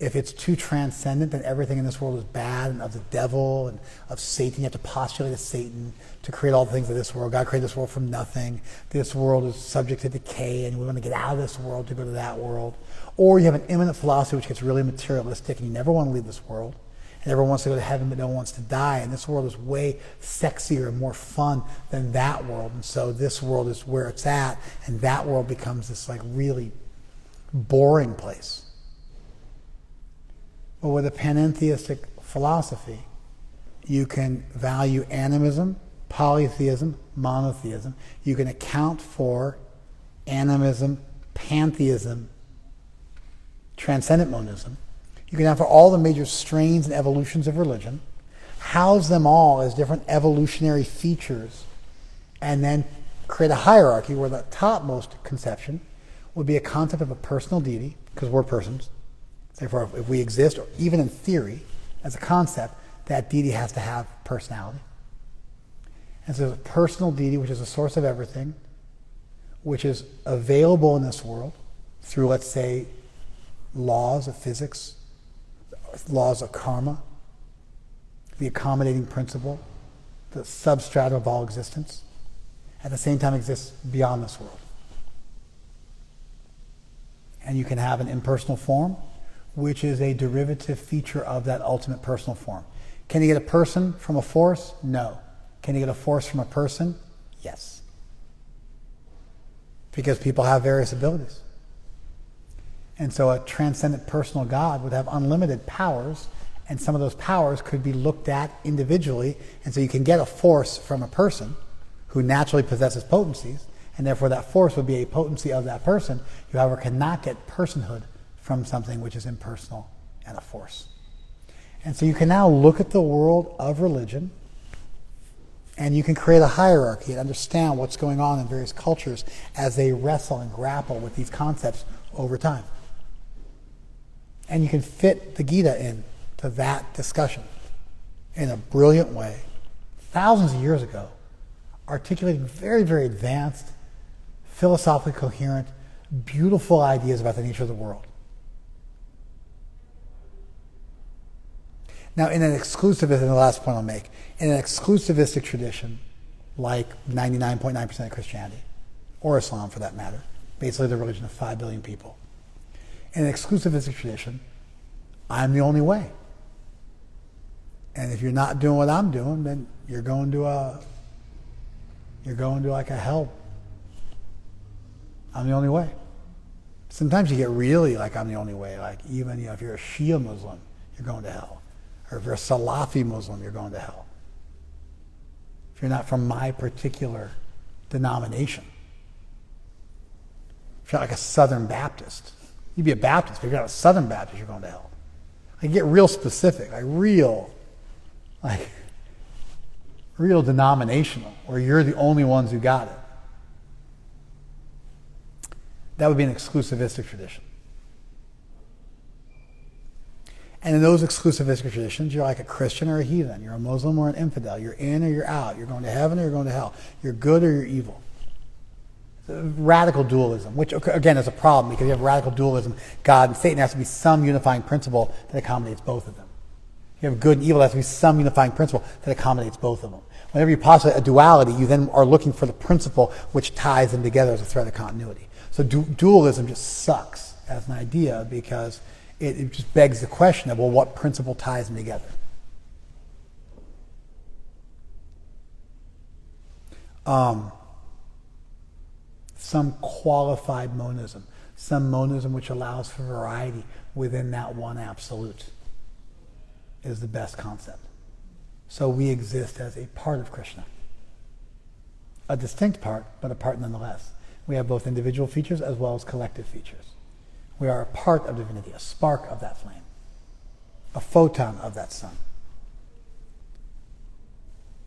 If it's too transcendent, then everything in this world is bad and of the devil and of Satan. You have to postulate a Satan to create all the things of this world. God created this world from nothing. This world is subject to decay, and we want to get out of this world to go to that world. Or you have an immanent philosophy which gets really materialistic, and you never want to leave this world. And everyone wants to go to heaven, but no one wants to die. And this world is way sexier and more fun than that world. And so this world is where it's at, and that world becomes this like really boring place. But with a panentheistic philosophy, you can value animism, polytheism, monotheism. You can account for animism, pantheism, transcendent monism. You can have for all the major strains and evolutions of religion, house them all as different evolutionary features, and then create a hierarchy where the topmost conception would be a concept of a personal deity, because we're persons. Therefore, if we exist, or even in theory, as a concept, that deity has to have personality. And so there's a personal deity, which is the source of everything, which is available in this world through, let's say, laws of physics, laws of karma, the accommodating principle, the substratum of all existence, at the same time exists beyond this world. And you can have an impersonal form, which is a derivative feature of that ultimate personal form. Can you get a person from a force? No. Can you get a force from a person? Yes. Because people have various abilities. And so a transcendent personal God would have unlimited powers, and some of those powers could be looked at individually, and so you can get a force from a person who naturally possesses potencies, and therefore that force would be a potency of that person. You, however, cannot get personhood from something which is impersonal and a force. And so you can now look at the world of religion, and you can create a hierarchy and understand what's going on in various cultures as they wrestle and grapple with these concepts over time. And you can fit the Gita into that discussion in a brilliant way, thousands of years ago, articulating very, very advanced, philosophically coherent, beautiful ideas about the nature of the world. Now, in an exclusivistic, and the last point I'll make, in an exclusivistic tradition, like 99.9% of Christianity, or Islam for that matter, basically the religion of 5 billion people, in an exclusivistic tradition, I'm the only way. And if you're not doing what I'm doing, then you're going to like a hell. I'm the only way. Sometimes you get really like I'm the only way, like even if you're a Shia Muslim, you're going to hell. Or if you're a Salafi Muslim, you're going to hell. If you're not from my particular denomination. If you're like a Southern Baptist, you'd be a Baptist, but if you're not a Southern Baptist, you're going to hell. Like get real specific, real denominational, where you're the only ones who got it. That would be an exclusivistic tradition. And in those exclusivistic traditions, you're like a Christian or a heathen. You're a Muslim or an infidel. You're in or you're out. You're going to heaven or you're going to hell. You're good or you're evil. Radical dualism, which again is a problem because you have radical dualism. God and Satan has to be some unifying principle that accommodates both of them. You have good and evil, there has to be some unifying principle that accommodates both of them. Whenever you postulate a duality, you then are looking for the principle which ties them together as a thread of continuity. So dualism just sucks as an idea because it just begs the question of, well, what principle ties them together? Some qualified monism, some monism which allows for variety within that one absolute is the best concept. So we exist as a part of Krishna. A distinct part, but a part nonetheless. We have both individual features as well as collective features. We are a part of divinity, a spark of that flame, a photon of that sun.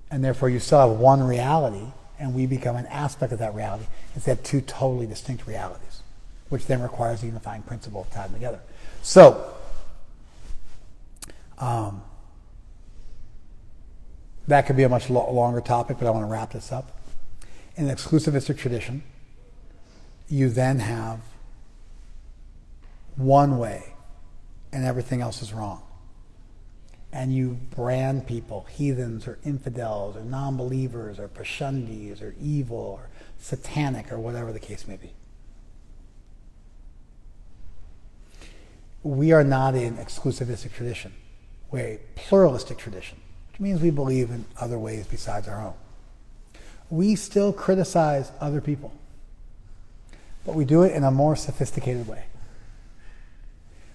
And therefore you still have one reality, and we become an aspect of that reality instead of two totally distinct realities, which then requires a unifying principle of tying them together. So, that could be a much longer topic, but I want to wrap this up. In an exclusivistic tradition, you then have one way, and everything else is wrong. And you brand people, heathens or infidels or non-believers or pashandis or evil or satanic or whatever the case may be. We are not an exclusivistic tradition. We're a pluralistic tradition, which means we believe in other ways besides our own. We still criticize other people, but we do it in a more sophisticated way.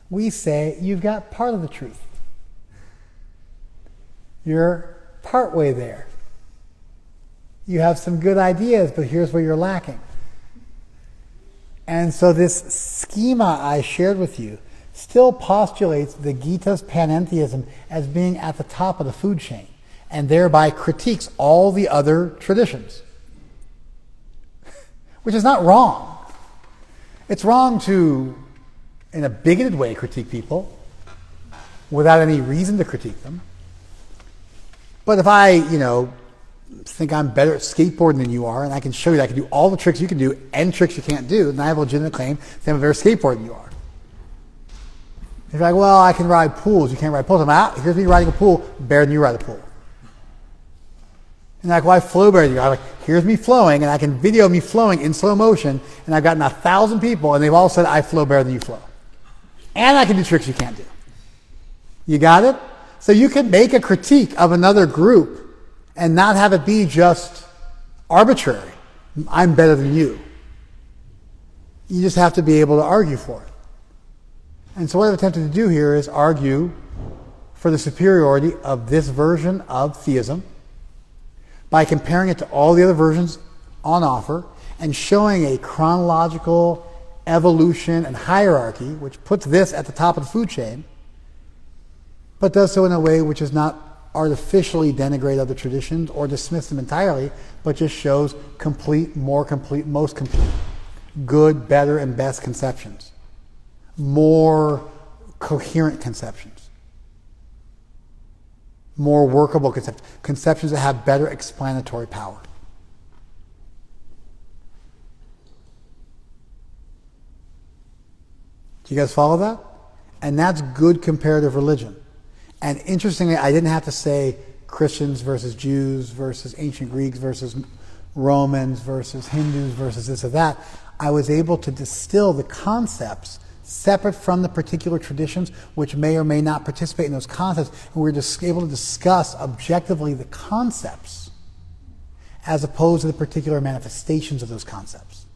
We say, you've got part of the truth. You're partway there. You have some good ideas, but here's where you're lacking. And so this schema I shared with you still postulates the Gita's panentheism as being at the top of the food chain, and thereby critiques all the other traditions. Which is not wrong. It's wrong to, in a bigoted way, critique people without any reason to critique them. But if I, think I'm better at skateboarding than you are, and I can show you that I can do all the tricks you can do and tricks you can't do, then I have a legitimate claim that I'm a better skateboarder than you are. If you're like, well, I can ride pools, you can't ride pools. I'm out, here's me riding a pool, better than you ride a pool. And like, well, I flow better than you. I'm like, here's me flowing, and I can video me flowing in slow motion, and I've gotten 1,000 people, and they've all said I flow better than you flow. And I can do tricks you can't do. You got it? So you can make a critique of another group and not have it be just arbitrary. I'm better than you. You just have to be able to argue for it. And so what I've attempted to do here is argue for the superiority of this version of theism by comparing it to all the other versions on offer and showing a chronological evolution and hierarchy which puts this at the top of the food chain, but does so in a way which is not artificially denigrate other traditions or dismiss them entirely, but just shows complete, more complete, most complete, good, better, and best conceptions, more coherent conceptions, more workable conceptions that have better explanatory power. Do you guys follow that? And that's good comparative religion. And interestingly, I didn't have to say Christians versus Jews versus ancient Greeks versus Romans versus Hindus versus this or that. I was able to distill the concepts separate from the particular traditions which may or may not participate in those concepts, and we're just able to discuss objectively the concepts as opposed to the particular manifestations of those concepts.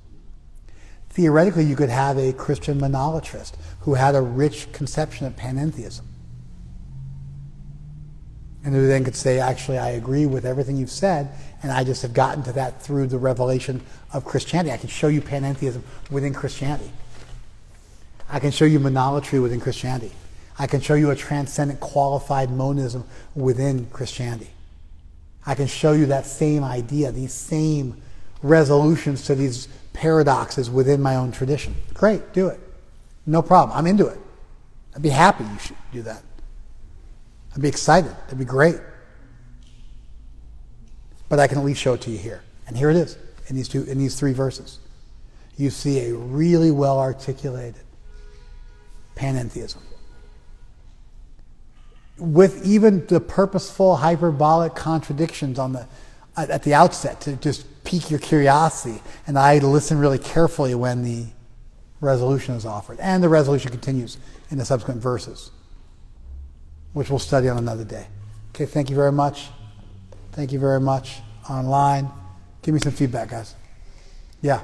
Theoretically, you could have a Christian monotheist who had a rich conception of panentheism, and who then could say, actually, I agree with everything you've said, and I just have gotten to that through the revelation of Christianity. I can show you panentheism within Christianity. I can show you monolatry within Christianity. I can show you a transcendent qualified monism within Christianity. I can show you that same idea, these same resolutions to these paradoxes within my own tradition. Great, do it. No problem. I'm into it. I'd be happy you should do that. I'd be excited. It'd be great. But I can at least show it to you here. And here it is in these three verses. You see a really well articulated panentheism, with even the purposeful hyperbolic contradictions at the outset to just pique your curiosity, and I listen really carefully when the resolution is offered. And the resolution continues in the subsequent verses, which we'll study on another day. Okay, thank you very much. Thank you very much. Online. Give me some feedback, guys. Yeah.